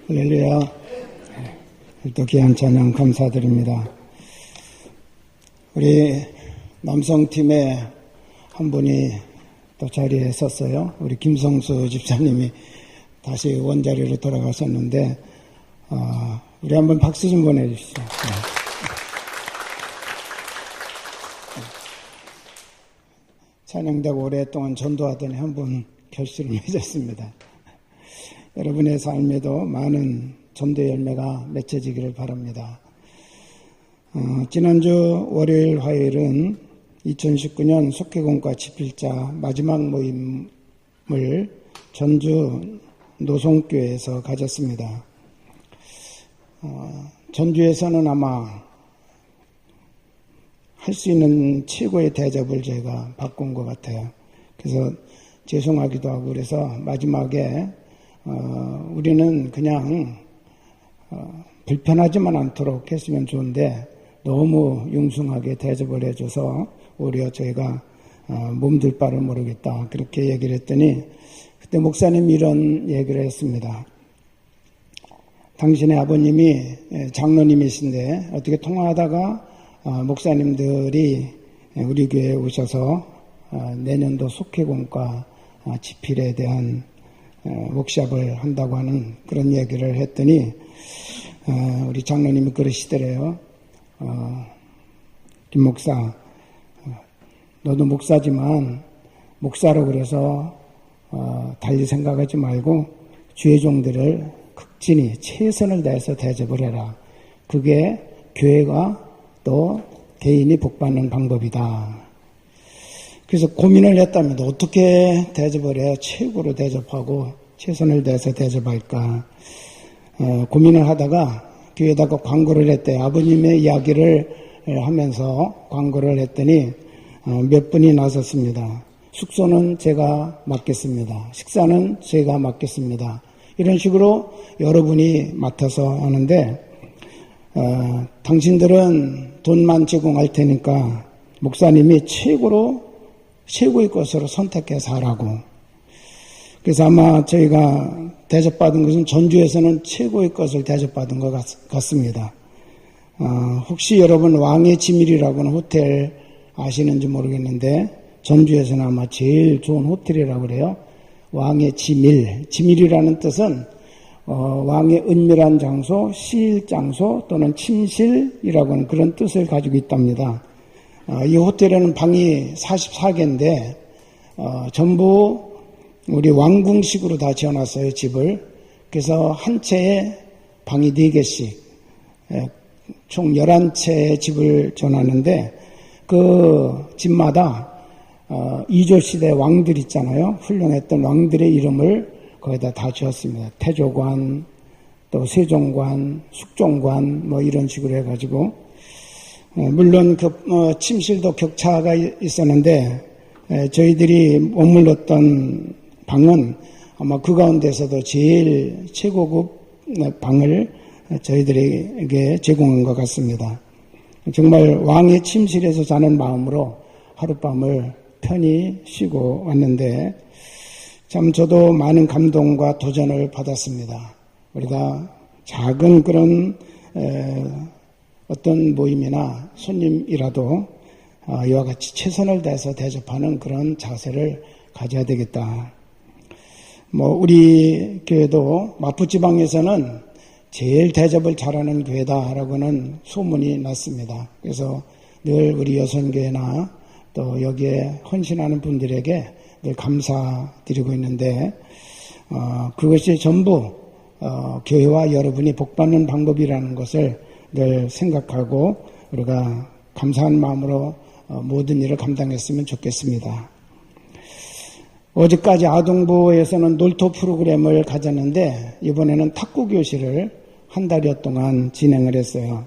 할렐루야. 또 귀한 찬양 감사드립니다. 우리 남성팀에 한 분이 또 자리에 섰어요. 우리 김성수 집사님이 다시 원자리로 돌아가셨는데, 우리 한번 박수 좀 보내주시죠. 찬양대고 오랫동안 전도하더니 한 분 결실을 맺었습니다. 여러분의 삶에도 많은 전도 열매가 맺혀지기를 바랍니다. 지난주 월요일, 화요일은 2019년 속회공과 집필자 마지막 모임을 전주 노송교회에서 가졌습니다. 전주에서는 아마 할 수 있는 최고의 대접을 제가 바꾼 것 같아요. 그래서 죄송하기도 하고 그래서 마지막에 우리는 그냥 불편하지만 않도록 했으면 좋은데 너무 융숭하게 대접을 해줘서 오히려 저희가 몸둘 바를 모르겠다 그렇게 얘기를 했더니 그때 목사님이 이런 얘기를 했습니다. 당신의 아버님이 장로님이신데 어떻게 통화하다가 목사님들이 우리 교회에 오셔서 내년도 속회공과 집필에 대한 워크숍을 한다고 하는 그런 얘기를 했더니 우리 장로님이 그러시더래요. 김 목사, 너도 목사지만 목사로 그래서 달리 생각하지 말고 주의 종들을 극진히 최선을 다해서 대접을 해라. 그게 교회가 또 개인이 복받는 방법이다. 그래서 고민을 했답니다. 어떻게 대접을 해야 최고로 대접하고 최선을 다해서 대접할까. 고민을 하다가 교회에다가 광고를 했대요. 아버님의 이야기를 하면서 광고를 했더니 몇 분이 나섰습니다. 숙소는 제가 맡겠습니다. 식사는 제가 맡겠습니다. 이런 식으로 여러분이 맡아서 하는데 당신들은 돈만 제공할 테니까 목사님이 최고의 것으로 선택해서 하라고. 그래서 아마 저희가 대접받은 것은 전주에서는 최고의 것을 대접받은 것 같습니다. 혹시 여러분 왕의 지밀이라고 하는 호텔 아시는지 모르겠는데 전주에서는 아마 제일 좋은 호텔이라고 그래요. 왕의 지밀. 지밀이라는 뜻은 왕의 은밀한 장소, 시일 장소 또는 침실이라고 하는 그런 뜻을 가지고 있답니다. 이 호텔에는 방이 44개인데 전부 우리 왕궁식으로 다 지어놨어요, 집을. 그래서 한 채에 방이 4개씩 총 11채의 집을 지어놨는데 그 집마다 이조시대 왕들 있잖아요. 훌륭했던 왕들의 이름을 거기다 다 지었습니다. 태조관, 또 세종관, 숙종관 뭐 이런 식으로 해가지고 물론 침실도 격차가 있었는데 저희들이 머물렀던 방은 아마 그 가운데서도 제일 최고급 방을 저희들에게 제공한 것 같습니다. 정말 왕의 침실에서 자는 마음으로 하룻밤을 편히 쉬고 왔는데 참 저도 많은 감동과 도전을 받았습니다. 우리가 작은 그런 어떤 모임이나 손님이라도 이와 같이 최선을 다해서 대접하는 그런 자세를 가져야 되겠다. 우리 교회도 마포지방에서는 제일 대접을 잘하는 교회다라고는 소문이 났습니다. 그래서 늘 우리 여선교회나 또 여기에 헌신하는 분들에게 늘 감사드리고 있는데 그것이 전부 교회와 여러분이 복받는 방법이라는 것을 늘 생각하고 우리가 감사한 마음으로 모든 일을 감당했으면 좋겠습니다. 어제까지 아동부에서는 놀토 프로그램을 가졌는데 이번에는 탁구 교실을 한 달여 동안 진행을 했어요.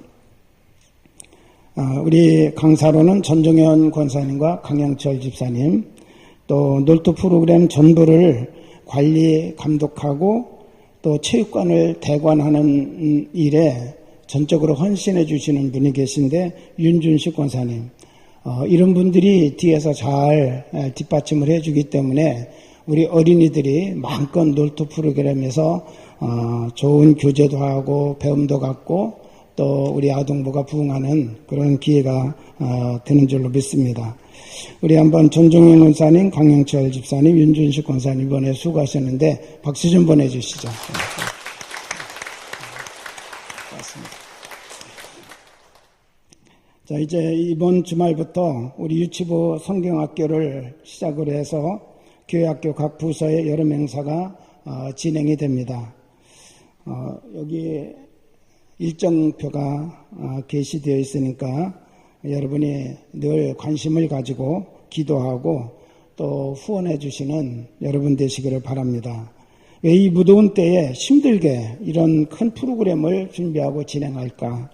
우리 강사로는 전종현 권사님과 강영철 집사님, 또 놀토 프로그램 전부를 관리, 감독하고 또 체육관을 대관하는 일에 전적으로 헌신해 주시는 분이 계신데 윤준식 권사님, 이런 분들이 뒤에서 잘 뒷받침을 해주기 때문에 우리 어린이들이 마음껏 놀토 프로그램에서 좋은 교제도 하고 배움도 갖고 또 우리 아동부가 부흥하는 그런 기회가 되는 줄로 믿습니다. 우리 한번 전종현 권사님, 강영철 집사님, 윤준식 권사님 이번에 수고하셨는데 박수 좀 보내주시죠. 고맙습니다. 자, 이제 이번 주말부터 우리 유치부 성경학교를 시작으로 해서 교회학교 각 부서의 여러 행사가 진행이 됩니다. 여기 일정표가 게시되어 있으니까 여러분이 늘 관심을 가지고 기도하고 또 후원해 주시는 여러분 되시기를 바랍니다. 왜 이 무더운 때에 힘들게 이런 큰 프로그램을 준비하고 진행할까?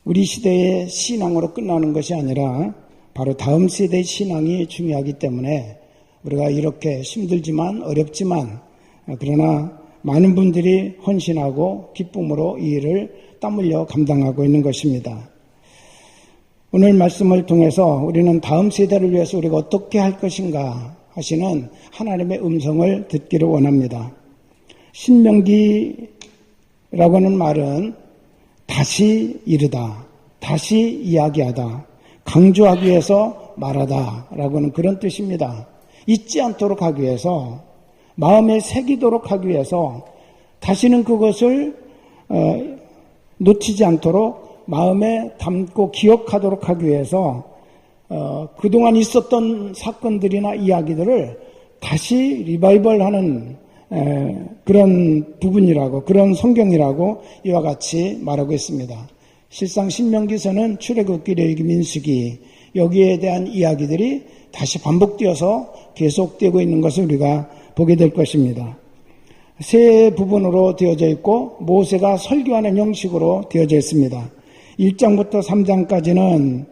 우리 시대의 신앙으로 끝나는 것이 아니라 바로 다음 세대의 신앙이 중요하기 때문에 우리가 이렇게 힘들지만 어렵지만 그러나 많은 분들이 헌신하고 기쁨으로 이 일을 땀 흘려 감당하고 있는 것입니다. 오늘 말씀을 통해서 우리는 다음 세대를 위해서 우리가 어떻게 할 것인가 하시는 하나님의 음성을 듣기를 원합니다. 신명기라고 하는 말은 다시 이르다, 다시 이야기하다, 강조하기 위해서 말하다 라고 하는 그런 뜻입니다. 잊지 않도록 하기 위해서, 마음에 새기도록 하기 위해서 다시는 그것을 놓치지 않도록 마음에 담고 기억하도록 하기 위해서 그동안 있었던 사건들이나 이야기들을 다시 리바이벌하는 그런 부분이라고, 그런 성경이라고 이와 같이 말하고 있습니다. 실상 신명기서는 출애굽기, 레위기, 민수기 여기에 대한 이야기들이 다시 반복되어서 계속되고 있는 것을 우리가 보게 될 것입니다. 세 부분으로 되어져 있고 모세가 설교하는 형식으로 되어져 있습니다. 1장부터 3장까지는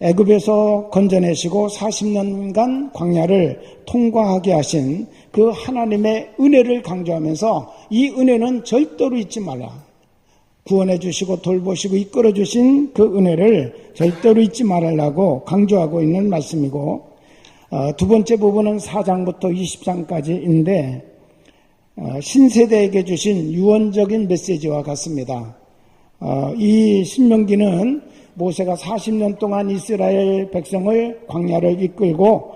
애굽에서 건져내시고 40년간 광야를 통과하게 하신 그 하나님의 은혜를 강조하면서 이 은혜는 절대로 잊지 말라. 구원해 주시고 돌보시고 이끌어 주신 그 은혜를 절대로 잊지 말라고 강조하고 있는 말씀이고, 두 번째 부분은 4장부터 20장까지인데 신세대에게 주신 유언적인 메시지와 같습니다. 이 신명기는 모세가 40년 동안 이스라엘 백성을 광야를 이끌고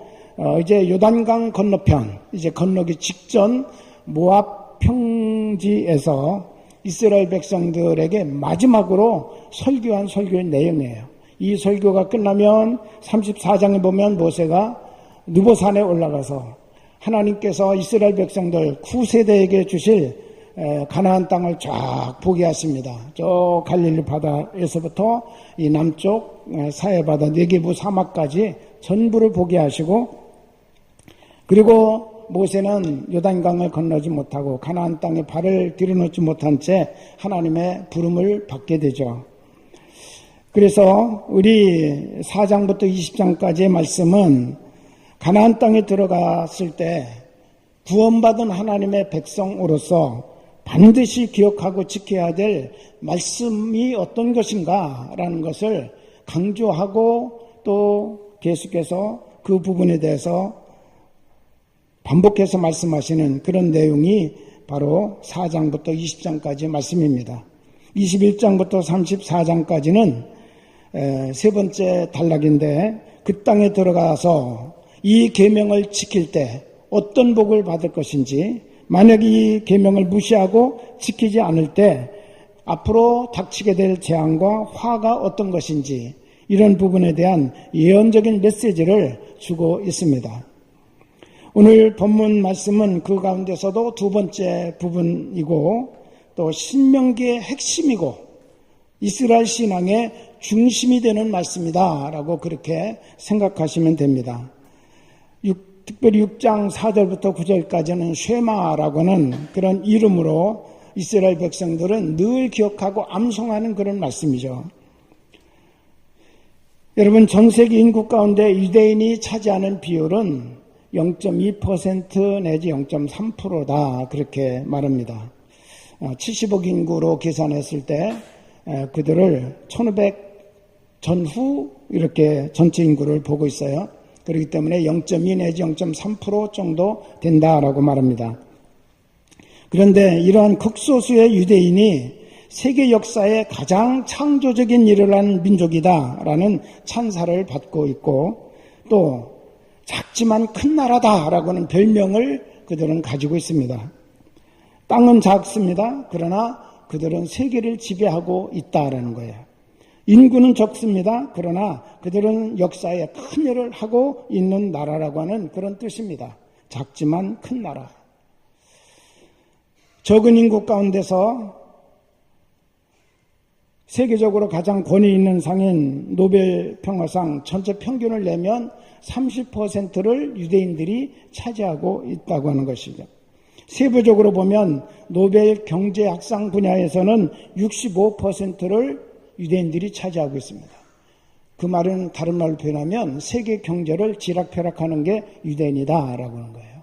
이제 요단강 건너편, 이제 건너기 직전 모압 평지에서 이스라엘 백성들에게 마지막으로 설교한 설교의 내용이에요. 이 설교가 끝나면 34장에 보면 모세가 느보산에 올라가서 하나님께서 이스라엘 백성들 후세대에게 주실 가나안 땅을 쫙 보게 하십니다. 저 갈릴리 바다에서부터 이 남쪽 사해 바다 네게부 사막까지 전부를 보게 하시고, 그리고 모세는 요단강을 건너지 못하고 가나안 땅에 발을 들여놓지 못한 채 하나님의 부름을 받게 되죠. 그래서 우리 4장부터 20장까지의 말씀은 가나안 땅에 들어갔을 때 구원받은 하나님의 백성으로서 반드시 기억하고 지켜야 될 말씀이 어떤 것인가라는 것을 강조하고 또 계속해서 그 부분에 대해서 반복해서 말씀하시는 그런 내용이 바로 4장부터 20장까지의 말씀입니다. 21장부터 34장까지는 세 번째 단락인데, 그 땅에 들어가서 이 계명을 지킬 때 어떤 복을 받을 것인지, 만약 이 계명을 무시하고 지키지 않을 때 앞으로 닥치게 될 재앙과 화가 어떤 것인지, 이런 부분에 대한 예언적인 메시지를 주고 있습니다. 오늘 본문 말씀은 그 가운데서도 두 번째 부분이고 또 신명기의 핵심이고 이스라엘 신앙의 중심이 되는 말씀이다 라고 그렇게 생각하시면 됩니다. 특별히 6장 4절부터 9절까지는 쉐마라고 하는 그런 이름으로 이스라엘 백성들은 늘 기억하고 암송하는 그런 말씀이죠. 여러분, 전 세계 인구 가운데 유대인이 차지하는 비율은 0.2% 내지 0.3%다 그렇게 말합니다. 70억 인구로 계산했을 때 그들을 1500 전후 이렇게 전체 인구를 보고 있어요. 그렇기 때문에 0.2 내지 0.3% 정도 된다라고 말합니다. 그런데 이러한 극소수의 유대인이 세계 역사에 가장 창조적인 일을 한 민족이다라는 찬사를 받고 있고, 또 작지만 큰 나라다라고 하는 별명을 그들은 가지고 있습니다. 땅은 작습니다. 그러나 그들은 세계를 지배하고 있다라는 거예요. 인구는 적습니다. 그러나 그들은 역사에 큰 일을 하고 있는 나라라고 하는 그런 뜻입니다. 작지만 큰 나라. 적은 인구 가운데서 세계적으로 가장 권위 있는 상인 노벨 평화상 전체 평균을 내면 30%를 유대인들이 차지하고 있다고 하는 것이죠. 세부적으로 보면 노벨 경제학상 분야에서는 65%를 유대인들이 차지하고 있습니다. 그 말은 다른 말로 표현하면 세계 경제를 지락펴락하는 게 유대인이다라고 하는 거예요.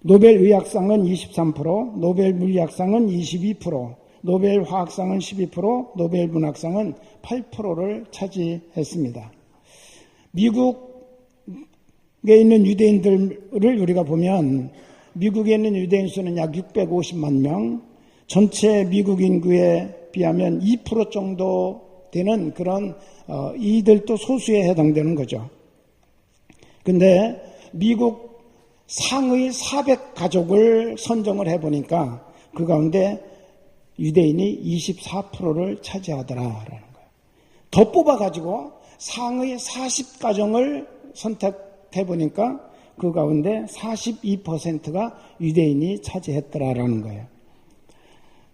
노벨 의학상은 23%, 노벨 물리학상은 22%, 노벨 화학상은 12%, 노벨 문학상은 8%를 차지했습니다. 미국에 있는 유대인들을 우리가 보면 미국에 있는 유대인 수는 약 650만 명, 전체 미국 인구에 비하면 2% 정도 되는 그런 이들도 소수에 해당되는 거죠. 근데 미국 상의 400가족을 선정을 해보니까 그 가운데 유대인이 24%를 차지하더라라는 거예요. 더 뽑아가지고 상의 40가정을 선택해보니까 그 가운데 42%가 유대인이 차지했더라라는 거예요.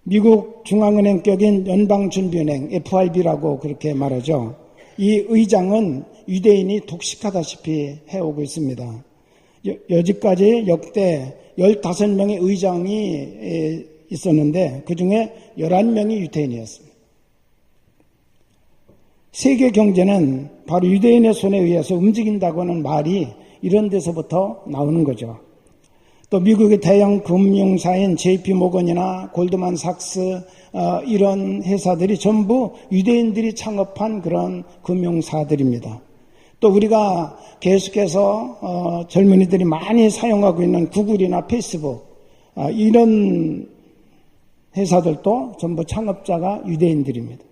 미국 중앙은행격인 연방준비은행 FRB라고 그렇게 말하죠. 이 의장은 유대인이 독식하다시피 해오고 있습니다. 여지까지 역대 15명의 의장이 있었는데 그 중에 11명이 유대인이었습니다. 세계 경제는 바로 유대인의 손에 의해서 움직인다고 하는 말이 이런 데서부터 나오는 거죠. 또 미국의 대형 금융사인 JP 모건이나 골드만삭스 이런 회사들이 전부 유대인들이 창업한 그런 금융사들입니다. 또 우리가 계속해서 젊은이들이 많이 사용하고 있는 구글이나 페이스북 이런 회사들도 전부 창업자가 유대인들입니다.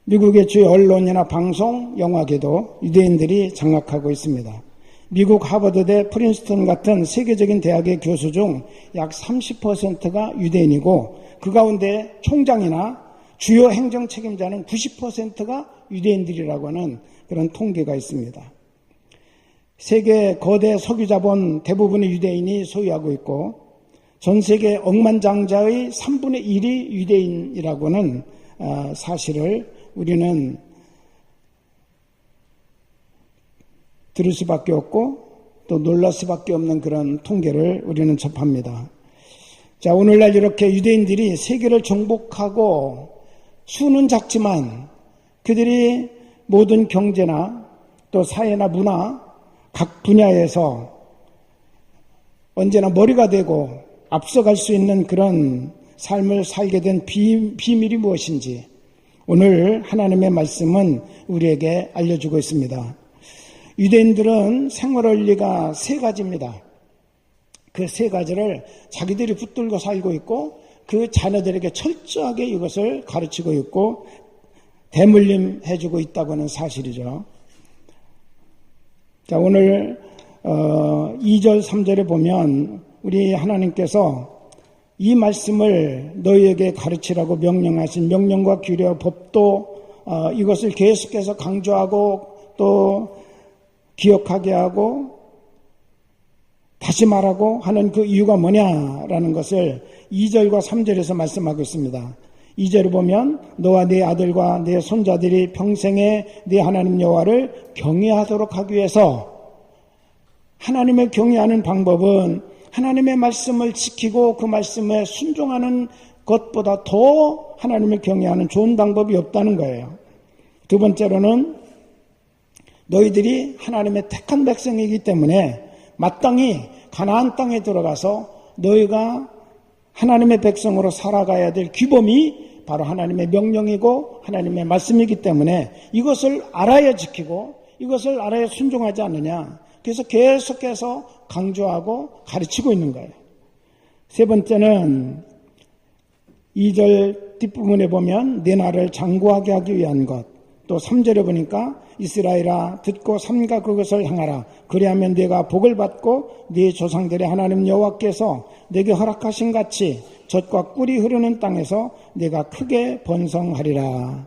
미국의 주요 언론이나 방송, 영화계도 유대인들이 장악하고 있습니다. 미국 하버드대 프린스턴 같은 세계적인 대학의 교수 중 약 30%가 유대인이고 그 가운데 총장이나 주요 행정 책임자는 90%가 유대인들이라고 하는 그런 통계가 있습니다. 세계 거대 석유자본 대부분의 유대인이 소유하고 있고 전 세계 억만장자의 3분의 1이 유대인이라고는 사실을 우리는 들을 수밖에 없고 또 놀랄 수밖에 없는 그런 통계를 우리는 접합니다. 자, 오늘날 이렇게 유대인들이 세계를 정복하고 수는 작지만 그들이 모든 경제나 또 사회나 문화 각 분야에서 언제나 머리가 되고 앞서갈 수 있는 그런 삶을 살게 된 비밀이 무엇인지 오늘 하나님의 말씀은 우리에게 알려주고 있습니다. 유대인들은 생활 원리가 3가지입니다. 그 3가지를 자기들이 붙들고 살고 있고 그 자녀들에게 철저하게 이것을 가르치고 있고 대물림해주고 있다고 하는 사실이죠. 자, 오늘 2절 3절에 보면 우리 하나님께서 이 말씀을 너희에게 가르치라고 명령하신 명령과 규례와 법도 이것을 계속해서 강조하고 또 기억하게 하고 다시 말하고 하는 그 이유가 뭐냐라는 것을 2절과 3절에서 말씀하고 있습니다. 2절을 보면 너와 네 아들과 네 손자들이 평생에 네 하나님 여호와를 경외하도록 하기 위해서 하나님을 경외하는 방법은 하나님의 말씀을 지키고 그 말씀에 순종하는 것보다 더 하나님을 경외하는 좋은 방법이 없다는 거예요. 두 번째로는 너희들이 하나님의 택한 백성이기 때문에 마땅히 가나안 땅에 들어가서 너희가 하나님의 백성으로 살아가야 될 규범이 바로 하나님의 명령이고 하나님의 말씀이기 때문에 이것을 알아야 지키고 이것을 알아야 순종하지 않느냐. 그래서 계속해서 강조하고 가르치고 있는 거예요. 세 번째는 2절 뒷부분에 보면 내 나라를 장구하게 하기 위한 것. 또 3절에 보니까 이스라엘아 듣고 삼가 그것을 행하라. 그리하면 네가 복을 받고 네 조상들의 하나님 여호와께서 네게 허락하신 같이 젖과 꿀이 흐르는 땅에서 네가 크게 번성하리라.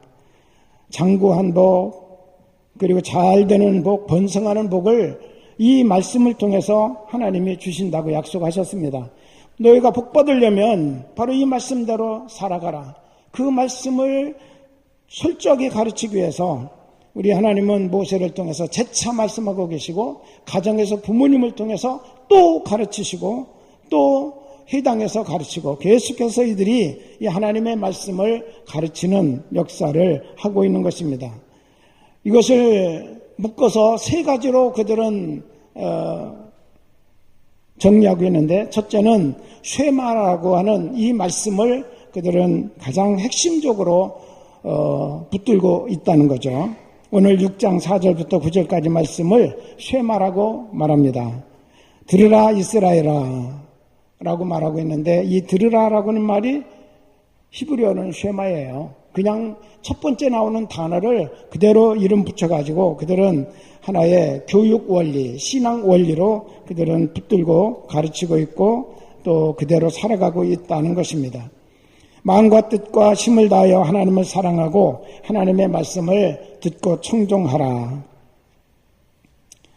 장구한 복, 그리고 잘 되는 복, 번성하는 복을 이 말씀을 통해서 하나님이 주신다고 약속하셨습니다. 너희가 복 받으려면 바로 이 말씀대로 살아가라. 그 말씀을 철저하게 가르치기 위해서 우리 하나님은 모세를 통해서 재차 말씀하고 계시고 가정에서 부모님을 통해서 또 가르치시고 또 회당에서 가르치고 계속해서 이들이 이 하나님의 말씀을 가르치는 역사를 하고 있는 것입니다. 이것을 묶어서 세 가지로 그들은 정리하고 있는데, 첫째는 쉐마라고 하는 이 말씀을 그들은 가장 핵심적으로 붙들고 있다는 거죠. 오늘 6장 4절부터 9절까지 말씀을 쉐마라고 말합니다. 들으라 이스라엘아 라고 말하고 있는데, 이 들으라라고는 말이 히브리어는 쉐마예요. 그냥 첫 번째 나오는 단어를 그대로 이름 붙여가지고 그들은 하나의 교육 원리, 신앙 원리로 그들은 붙들고 가르치고 있고 또 그대로 살아가고 있다는 것입니다. 마음과 뜻과 힘을 다하여 하나님을 사랑하고 하나님의 말씀을 듣고 청종하라.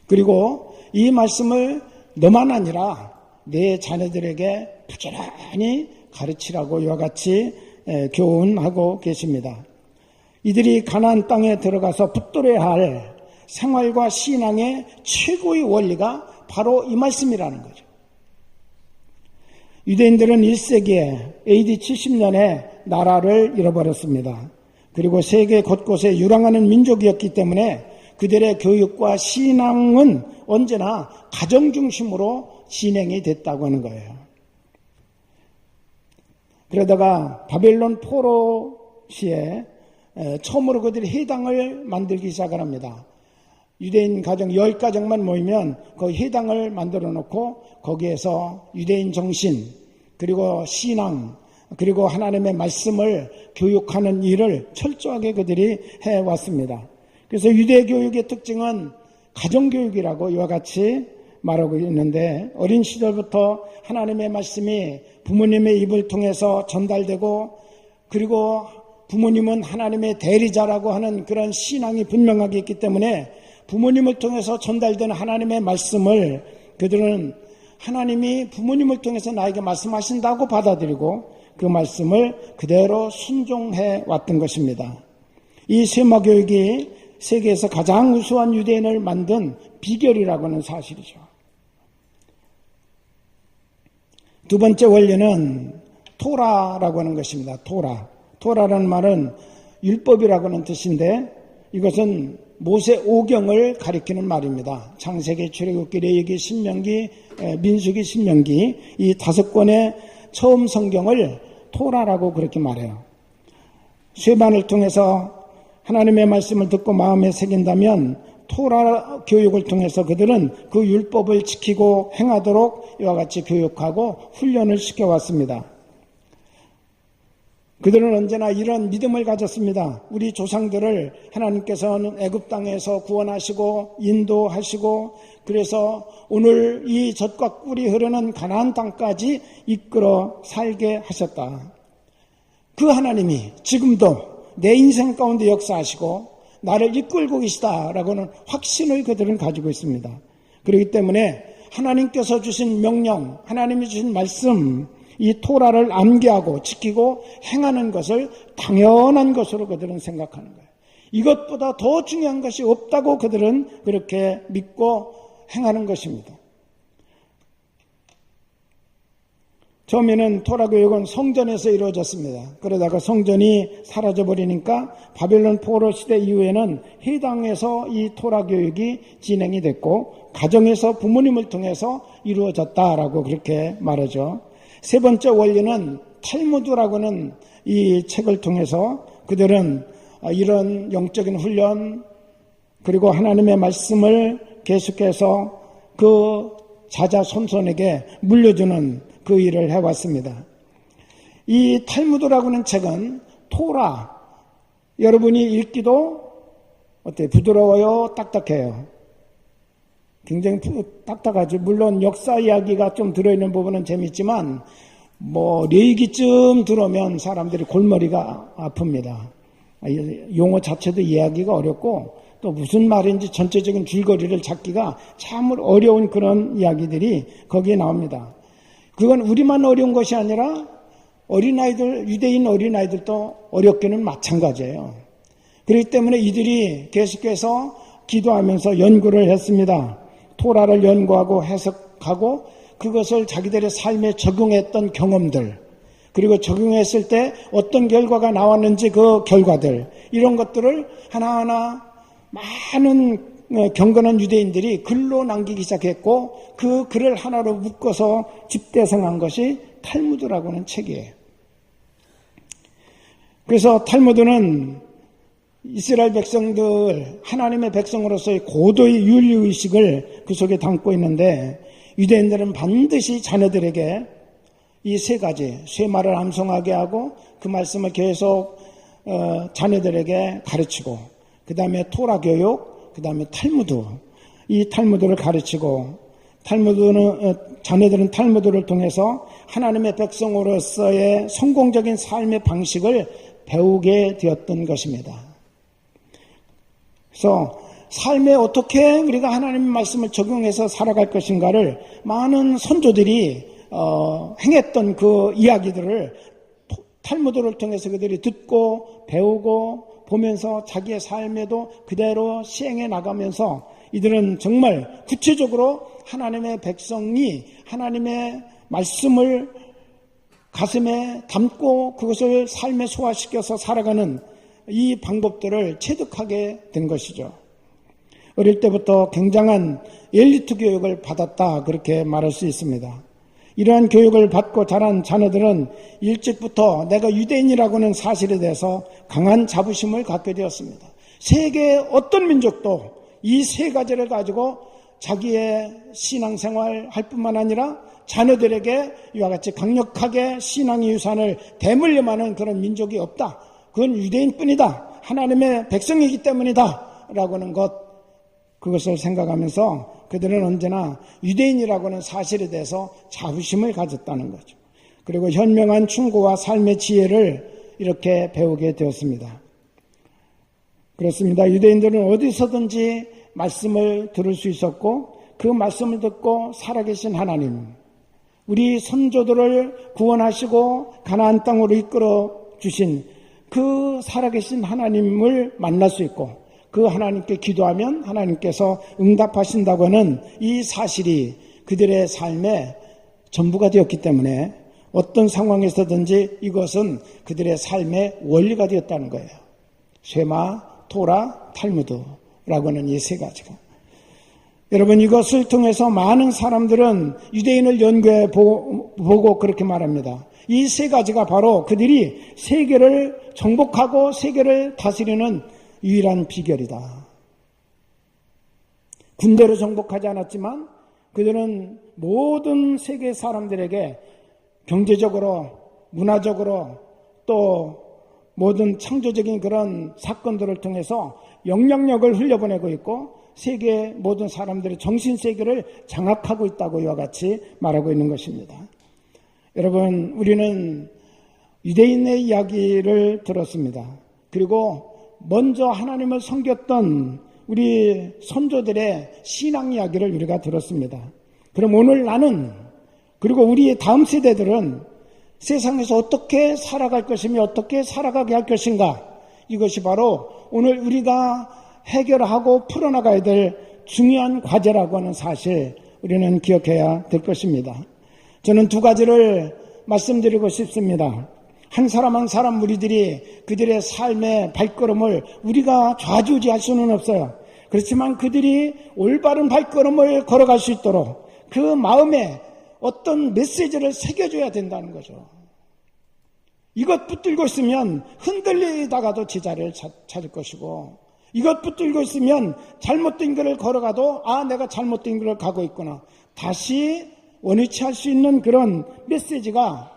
그리고 이 말씀을 너만 아니라 내 자녀들에게 부지런히 가르치라고 이와 같이 교훈하고 계십니다. 이들이 가나안 땅에 들어가서 붙들어야 할 생활과 신앙의 최고의 원리가 바로 이 말씀이라는 거죠. 유대인들은 1세기에 AD 70년에 나라를 잃어버렸습니다. 그리고 세계 곳곳에 유랑하는 민족이었기 때문에 그들의 교육과 신앙은 언제나 가정 중심으로 진행이 됐다고 하는 거예요. 그러다가 바벨론 포로 시에 처음으로 그들이 회당을 만들기 시작을 합니다. 유대인 가정 10가정만 모이면 그 회당을 만들어 놓고 거기에서 유대인 정신, 그리고 신앙, 그리고 하나님의 말씀을 교육하는 일을 철저하게 그들이 해왔습니다. 그래서 유대 교육의 특징은 가정교육이라고 이와 같이 말하고 있는데, 어린 시절부터 하나님의 말씀이 부모님의 입을 통해서 전달되고, 그리고 부모님은 하나님의 대리자라고 하는 그런 신앙이 분명하게 있기 때문에 부모님을 통해서 전달되는 하나님의 말씀을 그들은 하나님이 부모님을 통해서 나에게 말씀하신다고 받아들이고 그 말씀을 그대로 순종해 왔던 것입니다. 이 쉐마 교육이 세계에서 가장 우수한 유대인을 만든 비결이라고 하는 사실이죠. 두 번째 원리는 토라라고 하는 것입니다. 토라라는 말은 율법이라고 하는 뜻인데, 이것은 모세 오경을 가리키는 말입니다. 창세기, 출애굽기, 레위기, 신명기, 민수기, 신명기, 이 5권의 처음 성경을 토라라고 그렇게 말해요. 쉐반을 통해서 하나님의 말씀을 듣고 마음에 새긴다면 토라 교육을 통해서 그들은 그 율법을 지키고 행하도록 이와 같이 교육하고 훈련을 시켜왔습니다. 그들은 언제나 이런 믿음을 가졌습니다. 우리 조상들을 하나님께서는 애굽 땅에서 구원하시고 인도하시고, 그래서 오늘 이 젖과 꿀이 흐르는 가나안 땅까지 이끌어 살게 하셨다. 그 하나님이 지금도 내 인생 가운데 역사하시고 나를 이끌고 계시다라고는 확신을 그들은 가지고 있습니다. 그렇기 때문에 하나님께서 주신 명령, 하나님이 주신 말씀, 이 토라를 암기하고 지키고 행하는 것을 당연한 것으로 그들은 생각하는 거예요. 이것보다 더 중요한 것이 없다고 그들은 그렇게 믿고 행하는 것입니다. 처음에는 토라 교육은 성전에서 이루어졌습니다. 그러다가 성전이 사라져버리니까 바벨론 포로 시대 이후에는 회당에서 이 토라 교육이 진행이 됐고 가정에서 부모님을 통해서 이루어졌다라고 그렇게 말하죠. 세 번째 원리는 탈무드라고는 이 책을 통해서 그들은 이런 영적인 훈련 그리고 하나님의 말씀을 계속해서 그 자자손손에게 물려주는 그 일을 해왔습니다. 이 탈무드라고는 책은 토라, 여러분이 읽기도 어때요? 부드러워요? 딱딱해요? 굉장히 딱딱하죠. 물론 역사 이야기가 좀 들어있는 부분은 재밌지만 레이기쯤 들어오면 사람들이 골머리가 아픕니다. 용어 자체도 이해하기가 어렵고 또 무슨 말인지 전체적인 줄거리를 찾기가 참 어려운 그런 이야기들이 거기에 나옵니다. 그건 우리만 어려운 것이 아니라 어린아이들, 유대인 어린아이들도 어렵기는 마찬가지예요. 그렇기 때문에 이들이 계속해서 기도하면서 연구를 했습니다. 토라를 연구하고 해석하고 그것을 자기들의 삶에 적용했던 경험들, 그리고 적용했을 때 어떤 결과가 나왔는지 그 결과들, 이런 것들을 하나하나 많은 경건한 유대인들이 글로 남기기 시작했고 그 글을 하나로 묶어서 집대성한 것이 탈무드라고 하는 책이에요. 그래서 탈무드는 이스라엘 백성들, 하나님의 백성으로서의 고도의 윤리의식을 그 속에 담고 있는데 유대인들은 반드시 자녀들에게 이 세 가지, 쇠말을 암송하게 하고 그 말씀을 계속 자녀들에게 가르치고 그 다음에 토라 교육, 그 다음에 탈무드, 이 탈무드를 가르치고 자녀들은 탈무드를 통해서 하나님의 백성으로서의 성공적인 삶의 방식을 배우게 되었던 것입니다. 그래서 삶에 어떻게 우리가 하나님의 말씀을 적용해서 살아갈 것인가를 많은 선조들이 행했던 그 이야기들을 탈무드를 통해서 그들이 듣고 배우고 보면서 자기의 삶에도 그대로 시행해 나가면서 이들은 정말 구체적으로 하나님의 백성이 하나님의 말씀을 가슴에 담고 그것을 삶에 소화시켜서 살아가는 이 방법들을 체득하게 된 것이죠. 어릴 때부터 굉장한 엘리트 교육을 받았다, 그렇게 말할 수 있습니다. 이러한 교육을 받고 자란 자녀들은 일찍부터 내가 유대인이라고는 사실에 대해서 강한 자부심을 갖게 되었습니다. 세계의 어떤 민족도 이 세 가지를 가지고 자기의 신앙생활 할 뿐만 아니라 자녀들에게 이와 같이 강력하게 신앙의 유산을 대물림하는 그런 민족이 없다. 그건 유대인뿐이다. 하나님의 백성이기 때문이다. 라고 하는 그것을 생각하면서 그들은 언제나 유대인이라고 하는 사실에 대해서 자부심을 가졌다는 거죠. 그리고 현명한 충고와 삶의 지혜를 이렇게 배우게 되었습니다. 그렇습니다. 유대인들은 어디서든지 말씀을 들을 수 있었고 그 말씀을 듣고 살아계신 하나님, 우리 선조들을 구원하시고 가나안 땅으로 이끌어 주신 그 살아계신 하나님을 만날 수 있고 그 하나님께 기도하면 하나님께서 응답하신다고 하는 이 사실이 그들의 삶의 전부가 되었기 때문에 어떤 상황에서든지 이것은 그들의 삶의 원리가 되었다는 거예요. 쇠마, 토라, 탈무드라고 하는 이 세 가지가. 여러분, 이것을 통해서 많은 사람들은 유대인을 연구해 보고 그렇게 말합니다. 이 세 가지가 바로 그들이 세계를 정복하고 세계를 다스리는 유일한 비결이다. 군대로 정복하지 않았지만 그들은 모든 세계 사람들에게 경제적으로, 문화적으로 또 모든 창조적인 그런 사건들을 통해서 영향력을 흘려보내고 있고 세계 모든 사람들의 정신세계를 장악하고 있다고 이와 같이 말하고 있는 것입니다. 여러분, 우리는 유대인의 이야기를 들었습니다. 그리고 먼저 하나님을 섬겼던 우리 선조들의 신앙 이야기를 우리가 들었습니다. 그럼 오늘 나는, 그리고 우리 다음 세대들은 세상에서 어떻게 살아갈 것이며 어떻게 살아가게 할 것인가, 이것이 바로 오늘 우리가 해결하고 풀어나가야 될 중요한 과제라고 하는 사실, 우리는 기억해야 될 것입니다. 저는 두 가지를 말씀드리고 싶습니다. 한 사람 한 사람 우리들이 그들의 삶의 발걸음을 우리가 좌지우지할 수는 없어요. 그렇지만 그들이 올바른 발걸음을 걸어갈 수 있도록 그 마음에 어떤 메시지를 새겨줘야 된다는 거죠. 이것 붙들고 있으면 흔들리다가도 제자리를 찾을 것이고, 이것 붙들고 있으면 잘못된 길을 걸어가도 내가 잘못된 길을 가고 있구나, 다시 원위치 할 수 있는 그런 메시지가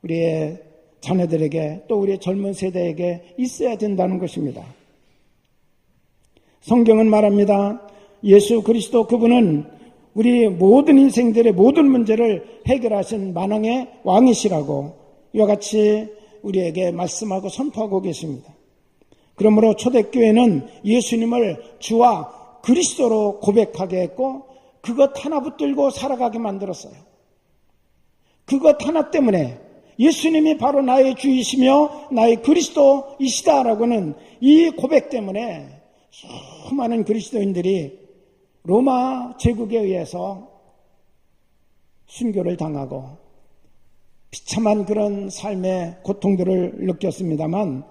우리의 자녀들에게, 또 우리의 젊은 세대에게 있어야 된다는 것입니다. 성경은 말합니다. 예수 그리스도, 그분은 우리 모든 인생들의 모든 문제를 해결하신 만왕의 왕이시라고 이와 같이 우리에게 말씀하고 선포하고 계십니다. 그러므로 초대교회는 예수님을 주와 그리스도로 고백하게 했고, 그것 하나 붙들고 살아가게 만들었어요. 그것 하나 때문에, 예수님이 바로 나의 주이시며 나의 그리스도이시다라고는 이 고백 때문에 수많은 그리스도인들이 로마 제국에 의해서 순교를 당하고 비참한 그런 삶의 고통들을 느꼈습니다만,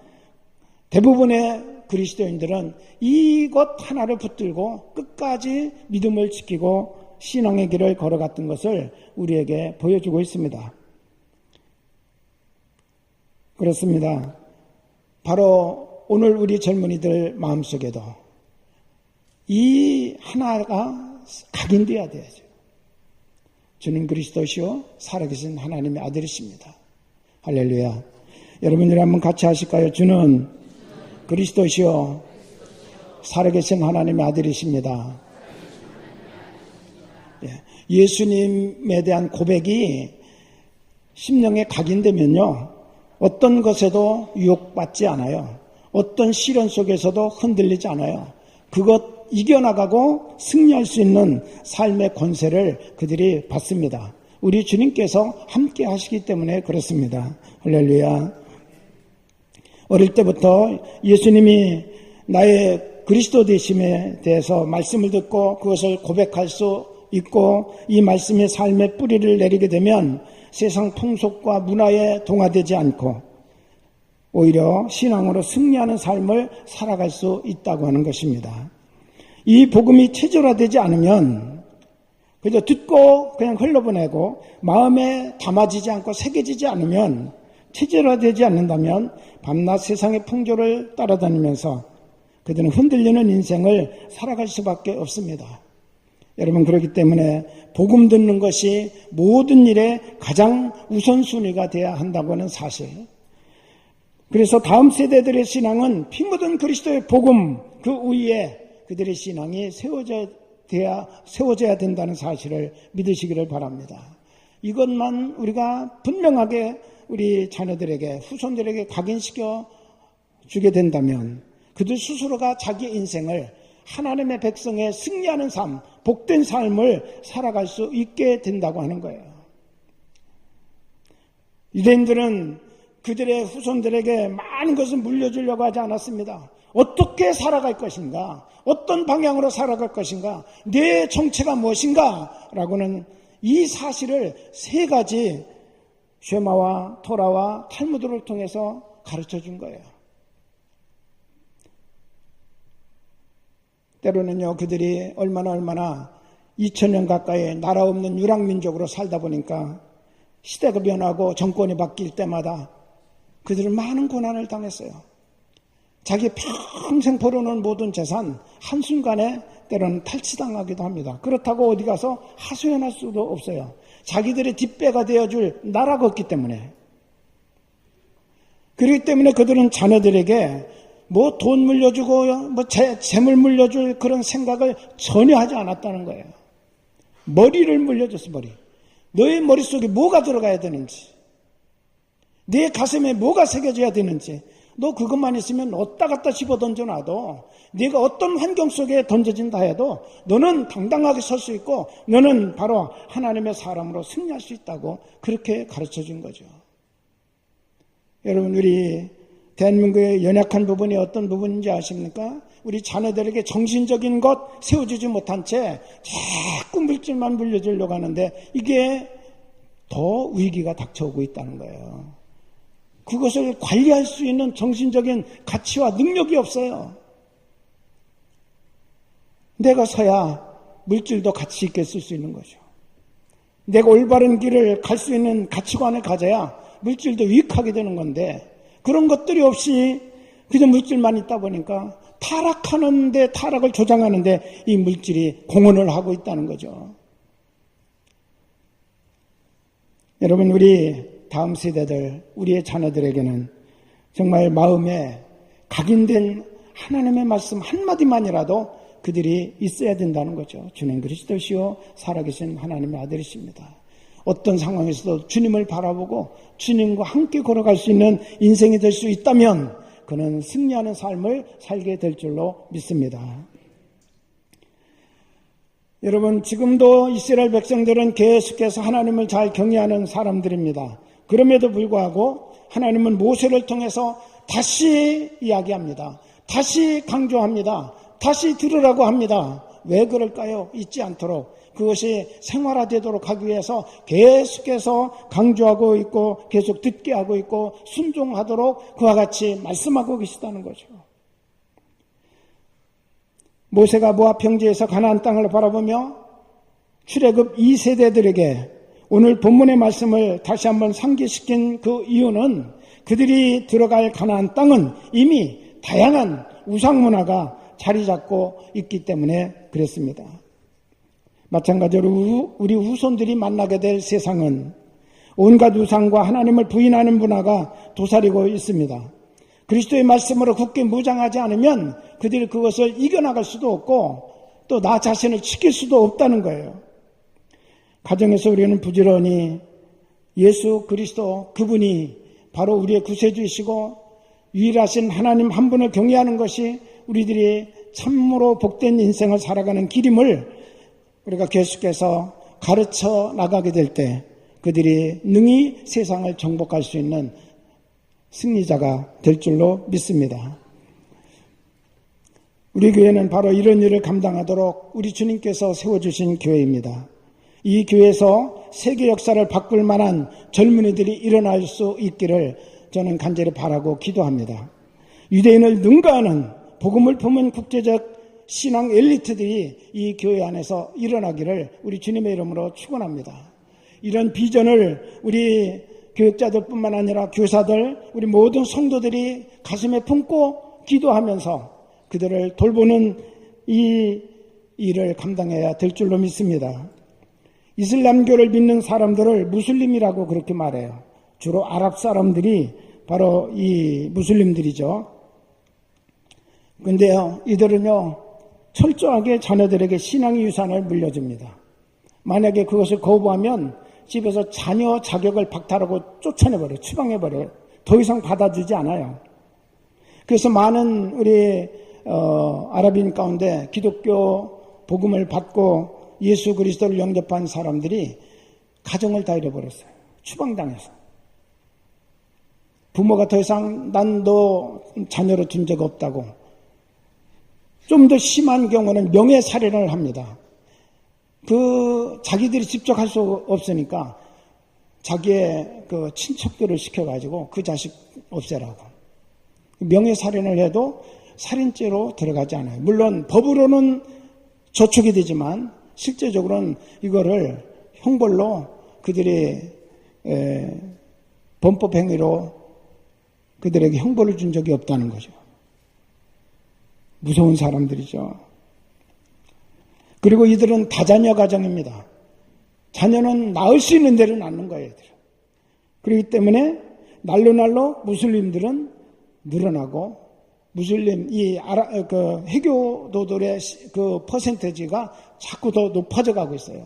대부분의 그리스도인들은 이것 하나를 붙들고 끝까지 믿음을 지키고 신앙의 길을 걸어갔던 것을 우리에게 보여주고 있습니다. 그렇습니다. 바로 오늘 우리 젊은이들 마음속에도 이 하나가 각인되어야 돼야죠. 주는 그리스도시요 살아계신 하나님의 아들이십니다. 할렐루야. 여러분들이 한번 같이 하실까요? 주는 그리스도시요 살아계신 하나님의 아들이십니다. 예수님에 대한 고백이 심령에 각인되면요, 어떤 것에도 유혹받지 않아요. 어떤 시련 속에서도 흔들리지 않아요. 그것 이겨나가고 승리할 수 있는 삶의 권세를 그들이 받습니다. 우리 주님께서 함께 하시기 때문에 그렇습니다. 할렐루야. 어릴 때부터 예수님이 나의 그리스도 되심에 대해서 말씀을 듣고 그것을 고백할 수 있고, 이 말씀이 삶의 뿌리를 내리게 되면 세상 풍속과 문화에 동화되지 않고 오히려 신앙으로 승리하는 삶을 살아갈 수 있다고 하는 것입니다. 이 복음이 체질화되지 않으면, 그저 듣고 그냥 흘러보내고 마음에 담아지지 않고 새겨지지 않으면, 체질화되지 않는다면 밤낮 세상의 풍조를 따라다니면서 그들은 흔들리는 인생을 살아갈 수밖에 없습니다. 여러분, 그렇기 때문에 복음 듣는 것이 모든 일에 가장 우선순위가 되어야 한다고 하는 사실. 그래서 다음 세대들의 신앙은 피 묻은 그리스도의 복음 그 위에 그들의 신앙이 세워져야 된다는 사실을 믿으시기를 바랍니다. 이것만 우리가 분명하게 우리 자녀들에게, 후손들에게 각인시켜 주게 된다면 그들 스스로가 자기 인생을 하나님의 백성의 승리하는 삶, 복된 삶을 살아갈 수 있게 된다고 하는 거예요. 유대인들은 그들의 후손들에게 많은 것을 물려주려고 하지 않았습니다. 어떻게 살아갈 것인가, 어떤 방향으로 살아갈 것인가, 내 정체가 무엇인가 라고는 이 사실을 세 가지 쉐마와 토라와 탈무드를 통해서 가르쳐 준 거예요. 때로는요, 그들이 얼마나 2000년 가까이 나라 없는 유랑민족으로 살다 보니까 시대가 변하고 정권이 바뀔 때마다 그들은 많은 고난을 당했어요. 자기 평생 벌어놓은 모든 재산 한순간에 때로는 탈취당하기도 합니다. 그렇다고 어디 가서 하소연할 수도 없어요. 자기들의 뒷배가 되어줄 나라가 없기 때문에. 그렇기 때문에 그들은 자녀들에게 뭐 돈 물려주고 뭐 재물 물려줄 그런 생각을 전혀 하지 않았다는 거예요. 머리를 물려줬어. 머리. 너의 머릿속에 뭐가 들어가야 되는지, 내 가슴에 뭐가 새겨져야 되는지, 너 그것만 있으면 어디다 갖다 집어 던져놔도, 네가 어떤 환경 속에 던져진다 해도 너는 당당하게 설 수 있고 너는 바로 하나님의 사람으로 승리할 수 있다고 그렇게 가르쳐준 거죠. 여러분, 우리 대한민국의 연약한 부분이 어떤 부분인지 아십니까? 우리 자녀들에게 정신적인 것 세워주지 못한 채 자꾸 물질만 물려주려고 하는데 이게 더 위기가 닥쳐오고 있다는 거예요. 그것을 관리할 수 있는 정신적인 가치와 능력이 없어요. 내가 서야 물질도 가치 있게 쓸 수 있는 거죠. 내가 올바른 길을 갈 수 있는 가치관을 가져야 물질도 유익하게 되는 건데 그런 것들이 없이 그저 물질만 있다 보니까 타락하는데 타락을 조장하는데 이 물질이 공헌을 하고 있다는 거죠. 여러분, 우리 다음 세대들, 우리의 자녀들에게는 정말 마음에 각인된 하나님의 말씀 한마디만이라도 그들이 있어야 된다는 거죠. 주는 그리스도시요 살아계신 하나님의 아들이십니다. 어떤 상황에서도 주님을 바라보고 주님과 함께 걸어갈 수 있는 인생이 될 수 있다면 그는 승리하는 삶을 살게 될 줄로 믿습니다. 여러분, 지금도 이스라엘 백성들은 계속해서 하나님을 잘 경외하는 사람들입니다. 그럼에도 불구하고 하나님은 모세를 통해서 다시 이야기합니다. 다시 강조합니다. 다시 들으라고 합니다. 왜 그럴까요? 잊지 않도록. 그것이 생활화되도록 하기 위해서 계속해서 강조하고 있고 계속 듣게 하고 있고 순종하도록 그와 같이 말씀하고 계시다는 거죠. 모세가 모압 평지에서 가나안 땅을 바라보며 출애굽 2세대들에게 오늘 본문의 말씀을 다시 한번 상기시킨 그 이유는 그들이 들어갈 가나안 땅은 이미 다양한 우상 문화가 자리 잡고 있기 때문에 그랬습니다. 마찬가지로 우리 후손들이 만나게 될 세상은 온갖 우상과 하나님을 부인하는 문화가 도사리고 있습니다. 그리스도의 말씀으로 굳게 무장하지 않으면 그들이 그것을 이겨나갈 수도 없고 또 나 자신을 지킬 수도 없다는 거예요. 가정에서 우리는 부지런히 예수 그리스도 그분이 바로 우리의 구세주이시고 유일하신 하나님 한 분을 경외하는 것이 우리들이 참으로 복된 인생을 살아가는 길임을 우리가 계속해서 가르쳐 나가게 될 때 그들이 능히 세상을 정복할 수 있는 승리자가 될 줄로 믿습니다. 우리 교회는 바로 이런 일을 감당하도록 우리 주님께서 세워주신 교회입니다. 이 교회에서 세계 역사를 바꿀 만한 젊은이들이 일어날 수 있기를 저는 간절히 바라고 기도합니다. 유대인을 능가하는 복음을 품은 국제적 신앙 엘리트들이 이 교회 안에서 일어나기를 우리 주님의 이름으로 축원합니다. 이런 비전을 우리 교육자들뿐만 아니라 교사들, 우리 모든 성도들이 가슴에 품고 기도하면서 그들을 돌보는 이 일을 감당해야 될 줄로 믿습니다. 이슬람교를 믿는 사람들을 무슬림이라고 그렇게 말해요. 주로 아랍 사람들이 바로 이 무슬림들이죠. 근데요, 이들은요, 철저하게 자녀들에게 신앙의 유산을 물려줍니다. 만약에 그것을 거부하면 집에서 자녀 자격을 박탈하고 쫓아내버려요. 추방해버려요. 더 이상 받아주지 않아요. 그래서 많은 우리 아랍인 가운데 기독교 복음을 받고 예수 그리스도를 영접한 사람들이 가정을 다 잃어버렸어요. 추방당해서. 부모가 더 이상 난 너 자녀로 둔 적 없다고. 좀 더 심한 경우는 명예살인을 합니다. 자기들이 직접 할 수 없으니까 자기의 그 친척들을 시켜가지고 그 자식 없애라고. 명예살인을 해도 살인죄로 들어가지 않아요. 물론 법으로는 저촉이 되지만 실제적으로는 이거를 형벌로 그들이 범법행위로 그들에게 형벌을 준 적이 없다는 거죠. 무서운 사람들이죠. 그리고 이들은 다자녀 가정입니다. 자녀는 낳을 수 있는 대로 낳는 거예요. 얘들. 그렇기 때문에 날로 무슬림들은 늘어나고 무슬림 해교도들의 그 퍼센테이지가 자꾸 더 높아져 가고 있어요.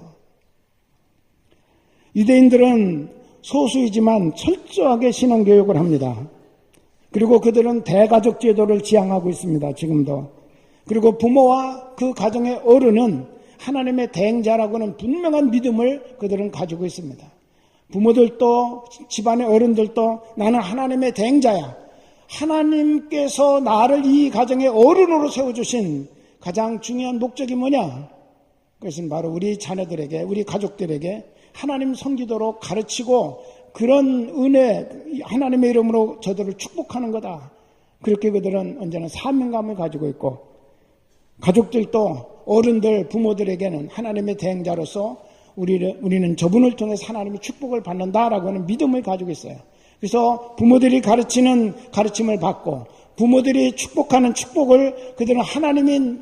유대인들은 소수이지만 철저하게 신앙교육을 합니다. 그리고 그들은 대가족 제도를 지향하고 있습니다. 지금도. 그리고 부모와 그 가정의 어른은 하나님의 대행자라고는 분명한 믿음을 그들은 가지고 있습니다. 부모들도 집안의 어른들도 나는 하나님의 대행자야. 하나님께서 나를 이 가정의 어른으로 세워주신 가장 중요한 목적이 뭐냐? 그것은 바로 우리 자녀들에게, 우리 가족들에게 하나님 섬기도록 가르치고 그런 은혜, 하나님의 이름으로 저들을 축복하는 거다. 그렇게 그들은 언제나 사명감을 가지고 있고 가족들도 어른들, 부모들에게는 하나님의 대행자로서 우리는 저분을 통해서 하나님의 축복을 받는다라고 하는 믿음을 가지고 있어요. 그래서 부모들이 가르치는 가르침을 받고 부모들이 축복하는 축복을 그들은 하나님이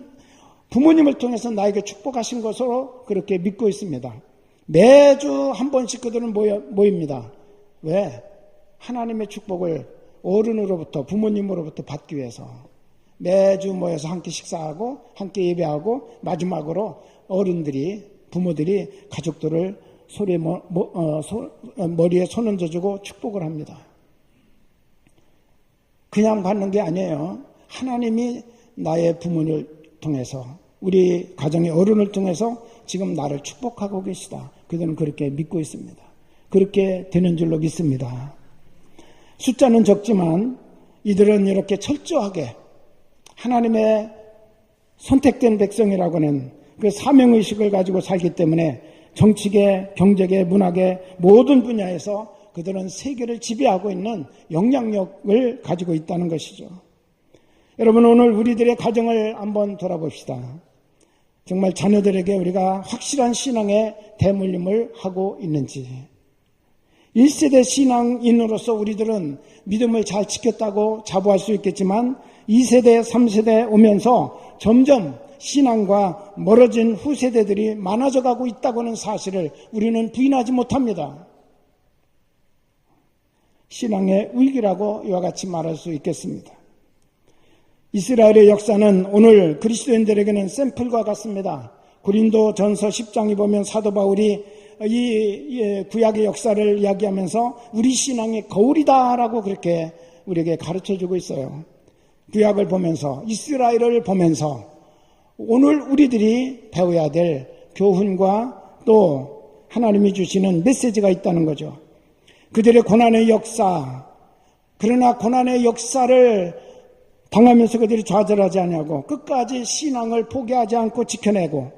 부모님을 통해서 나에게 축복하신 것으로 그렇게 믿고 있습니다. 매주 한 번씩 그들은 모입니다. 왜? 하나님의 축복을 어른으로부터 부모님으로부터 받기 위해서 매주 모여서 함께 식사하고 함께 예배하고 마지막으로 어른들이 부모들이 가족들을 머리에 손 얹어주고 축복을 합니다. 그냥 받는 게 아니에요. 하나님이 나의 부모를 통해서 우리 가정의 어른을 통해서 지금 나를 축복하고 계시다. 그들은 그렇게 믿고 있습니다. 그렇게 되는 줄로 믿습니다. 숫자는 적지만 이들은 이렇게 철저하게 하나님의 선택된 백성이라고는 그 사명의식을 가지고 살기 때문에 정치계, 경제계, 문화계 모든 분야에서 그들은 세계를 지배하고 있는 영향력을 가지고 있다는 것이죠. 여러분, 오늘 우리들의 가정을 한번 돌아봅시다. 정말 자녀들에게 우리가 확실한 신앙의 대물림을 하고 있는지. 1세대 신앙인으로서 우리들은 믿음을 잘 지켰다고 자부할 수 있겠지만 2세대, 3세대 오면서 점점 신앙과 멀어진 후세대들이 많아져 가고 있다고 하는 사실을 우리는 부인하지 못합니다. 신앙의 위기라고 이와 같이 말할 수 있겠습니다. 이스라엘의 역사는 오늘 그리스도인들에게는 샘플과 같습니다. 고린도 전서 10장에 보면 사도 바울이 이 구약의 역사를 이야기하면서 우리 신앙의 거울이다라고 그렇게 우리에게 가르쳐주고 있어요. 구약을 보면서 이스라엘을 보면서 오늘 우리들이 배워야 될 교훈과 또 하나님이 주시는 메시지가 있다는 거죠. 그들의 고난의 역사, 그러나 고난의 역사를 당하면서 그들이 좌절하지 않냐고 끝까지 신앙을 포기하지 않고 지켜내고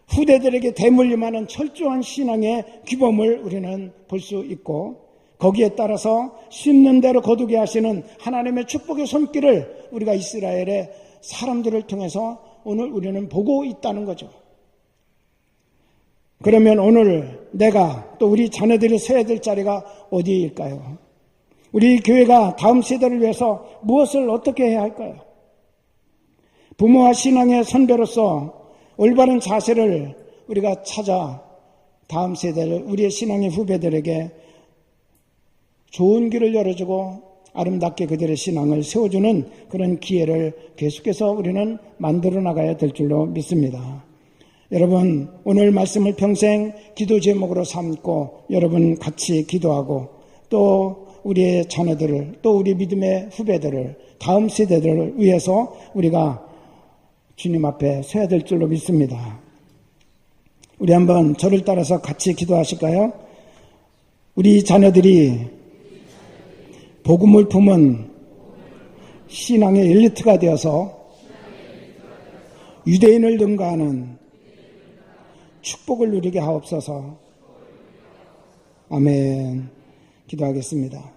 후대들에게 대물림하는 철저한 신앙의 규범을 우리는 볼 수 있고 거기에 따라서 심는 대로 거두게 하시는 하나님의 축복의 손길을 우리가 이스라엘의 사람들을 통해서 오늘 우리는 보고 있다는 거죠. 그러면 오늘 내가 또 우리 자녀들이 서야 될 자리가 어디일까요? 우리 교회가 다음 세대를 위해서 무엇을 어떻게 해야 할까요? 부모와 신앙의 선배로서 올바른 자세를 우리가 찾아 다음 세대를 우리의 신앙의 후배들에게 좋은 길을 열어주고 아름답게 그들의 신앙을 세워주는 그런 기회를 계속해서 우리는 만들어 나가야 될 줄로 믿습니다. 여러분, 오늘 말씀을 평생 기도 제목으로 삼고 여러분 같이 기도하고 또 우리의 자녀들을 또 우리 믿음의 후배들을 다음 세대들을 위해서 우리가 주님 앞에 서야 될 줄로 믿습니다. 우리 한번 저를 따라서 같이 기도하실까요? 우리 자녀들이 복음을 품은 신앙의 엘리트가 되어서 유대인을 능가하는 축복을 누리게 하옵소서. 아멘. 기도하겠습니다.